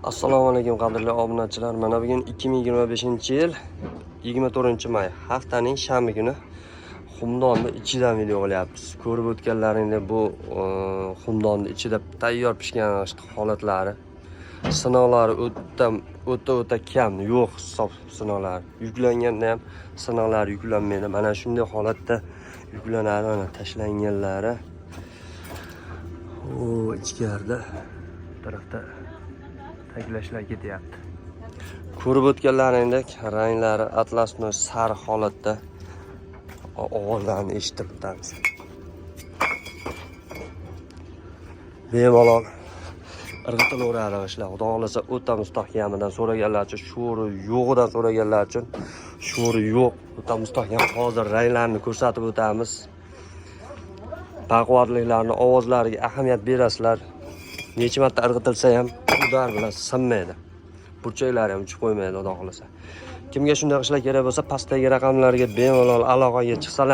Assalomu alaykum qadrli obunachilar. Mana bugun 2025-yil 24-may haftaning shanba kuni xumdonni ichidan video olyapmiz. Ko'rib o'tganlaringdek bu xumdonni ichida tayyor pishgan holatlari, sinovlari o'ta kam, yo'q hisob sinovlari. Yuklanganda ham sinovlar yuklanmaydi. Mana shunday holatda yuklanadi. Mana tashlanganlari. Ichkarida tarafda taglashlar ketyapti. Ko'rib o'tganlaringdek ranglari atlasni sariq holatda ovozlarni eshitib o'tamiz. Bemalol irg'itilaveradi ishlar. Xudo xolasa o'ta mustahkamidan so'raganlar uchun, sho'ri yo'g'idan so'raganlar uchun sho'ri yo'q, o'ta mustahkam. Hozir ranglarni ko'rsatib o'tamiz. Baquvvatliklarni ovozlariga ahamiyat berasizlar. Necha marta irg'itilsa ham udar bilan sinmaydi. Burchaklari ham uchib qo'ymaydi, xudo xolasa. Kimga shunday ishlar kerak bo'lsa, pastdagi raqamlarga bemalol aloqaga chiqsalar